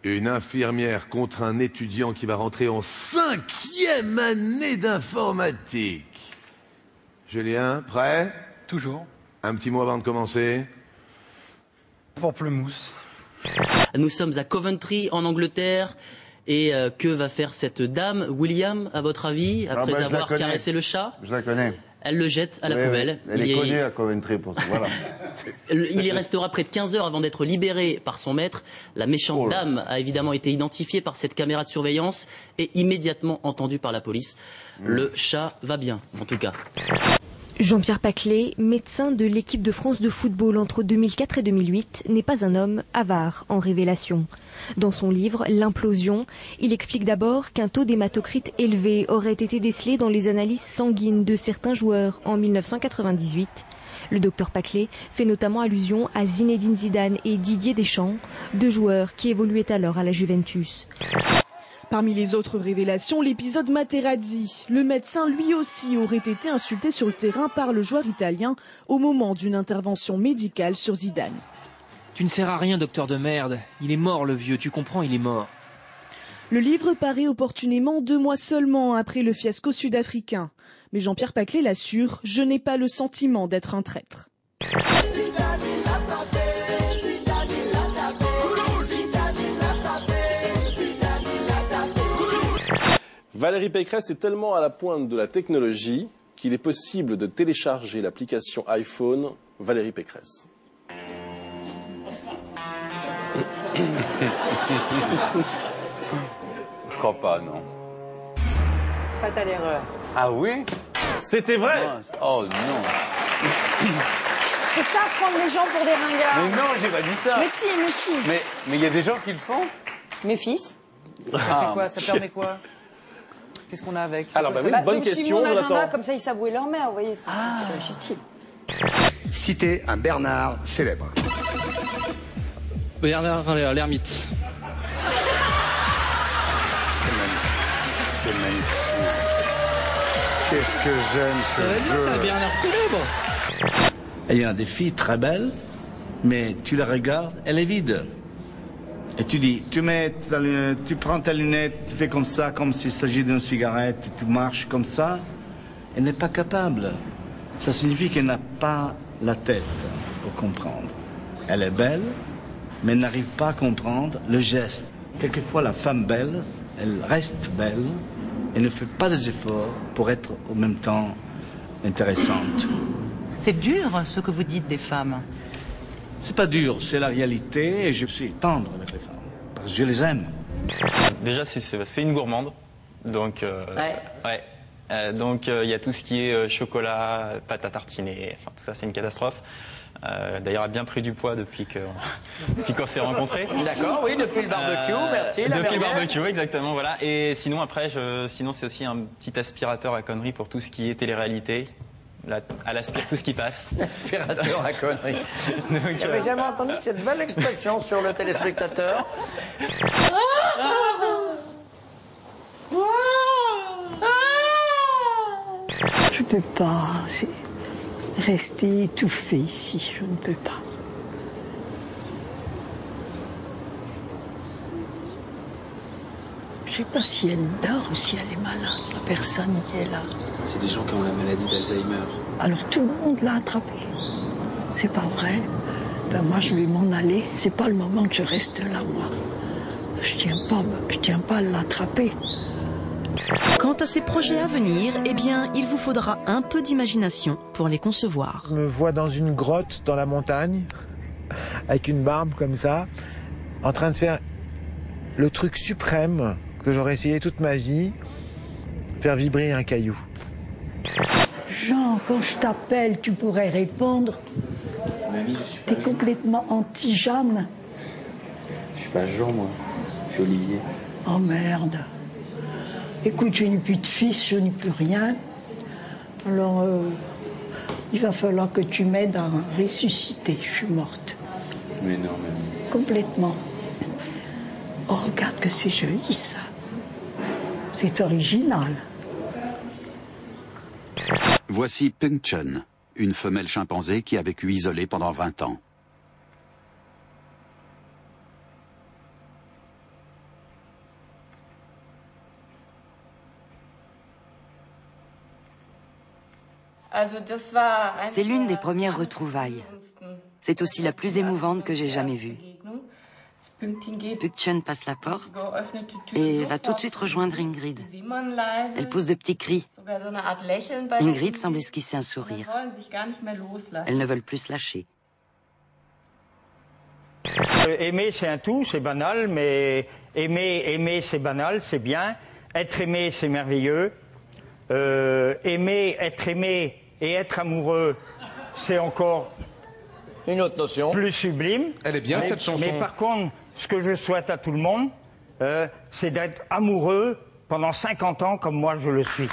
Une infirmière contre un étudiant qui va rentrer en 5e année d'informatique. Julien, prêt? Toujours. Un petit mot avant de commencer. Pamplemousse. Nous sommes à Coventry, en Angleterre. Et que va faire cette dame, William, à votre avis, après avoir caressé le chat? Je la connais. Elle le jette à la poubelle. Oui. Elle est connue à Coventry pour ça, voilà. Il y restera près de 15 heures avant d'être libéré par son maître. La méchante dame a évidemment été identifiée par cette caméra de surveillance et immédiatement entendue par la police. Le chat va bien, en tout cas. Jean-Pierre Paclet, médecin de l'équipe de France de football entre 2004 et 2008, n'est pas un homme avare en révélation. Dans son livre « L'implosion », il explique d'abord qu'un taux d'hématocrite élevé aurait été décelé dans les analyses sanguines de certains joueurs en 1998. Le docteur Paclet fait notamment allusion à Zinedine Zidane et Didier Deschamps, deux joueurs qui évoluaient alors à la Juventus. Parmi les autres révélations, l'épisode Materazzi. Le médecin, lui aussi, aurait été insulté sur le terrain par le joueur italien au moment d'une intervention médicale sur Zidane. Tu ne sers à rien, docteur de merde. Il est mort, le vieux, tu comprends, il est mort. Le livre paraît opportunément 2 mois seulement après le fiasco sud-africain. Mais Jean-Pierre Paclet l'assure, je n'ai pas le sentiment d'être un traître. Valérie Pécresse est tellement à la pointe de la technologie qu'il est possible de télécharger l'application iPhone Valérie Pécresse. Je crois pas, non. Fatale erreur. Ah oui? C'était vrai? Oh non. C'est ça, prendre les gens pour des ringards. Mais non, j'ai pas dit ça. Mais si, mais si. Mais il y a des gens qui le font. Mes fils. Ça fait quoi? Ça permet quoi? Qu'est-ce qu'on a avec? Alors, bah oui, bonne question, mon agenda, Jonathan. comme ça, ils savent où est leur mère, vous voyez. C'est utile. Citez un Bernard célèbre. Bernard l'ermite. C'est magnifique. C'est magnifique. Qu'est-ce que j'aime ce jeu. C'est un Bernard célèbre. Il y a des filles très belles, mais tu la regardes, elle est vide. Et tu dis, tu prends ta lunette, tu fais comme ça, comme s'il s'agit d'une cigarette, tu marches comme ça. Elle n'est pas capable. Ça signifie qu'elle n'a pas la tête pour comprendre. Elle est belle, mais elle n'arrive pas à comprendre le geste. Quelquefois, la femme belle, elle reste belle et ne fait pas des efforts pour être en même temps intéressante. C'est dur ce que vous dites des femmes. C'est pas dur, c'est la réalité et je suis tendre avec les femmes parce que je les aime. Déjà, c'est une gourmande, donc donc il y a tout ce qui est chocolat, pâte à tartiner, enfin tout ça, c'est une catastrophe. D'ailleurs, elle a bien pris du poids depuis qu'on s'est rencontrés. D'accord, oui, depuis le barbecue, merci. Depuis le barbecue, exactement, voilà. Et sinon, après, sinon c'est aussi un petit aspirateur à conneries pour tout ce qui est télé-réalité. Là, elle aspire tout ce qui passe. Aspirateur à conneries. J'avais jamais entendu cette belle expression sur le téléspectateur. Je ne peux pas rester étouffée ici, je ne peux pas. Je ne sais pas si elle dort ou si elle est malade, la personne qui est là. C'est des gens qui ont la maladie d'Alzheimer. Alors tout le monde l'a attrapée. C'est pas vrai. Ben moi je vais m'en aller. C'est pas le moment que je reste là, moi. Je tiens pas à l'attraper. Quant à ces projets à venir, eh bien, il vous faudra un peu d'imagination pour les concevoir. Je me vois dans une grotte dans la montagne, avec une barbe comme ça, en train de faire le truc suprême que j'aurais essayé toute ma vie, faire vibrer un caillou. Jean, quand je t'appelle, tu pourrais répondre. Mamie, je suis pas T'es complètement anti-Jeanne. Je suis pas Jean, moi. Je suis Olivier. Oh merde. Écoute, je n'ai plus de fils, je n'ai plus rien. Alors, il va falloir que tu m'aides à ressusciter. Je suis morte. Mais non, mamie. Complètement. Oh, regarde que c'est joli, ça. C'est original. Voici Peng Chun, une femelle chimpanzé qui a vécu isolée pendant 20 ans. C'est l'une des premières retrouvailles. C'est aussi la plus émouvante que j'ai jamais vue. Püktchen passe la porte et va tout de suite rejoindre Ingrid. Elle pousse de petits cris. Ingrid semble esquisser un sourire. Elles ne veulent plus se lâcher. Aimer, c'est un tout, c'est banal, mais aimer, c'est banal, c'est bien. Être aimé, c'est merveilleux. Aimer, être aimé et être amoureux, c'est encore une autre notion. Plus sublime. Elle est bien, cette chanson. Mais par contre, ce que je souhaite à tout le monde, c'est d'être amoureux pendant 50 ans comme moi je le suis.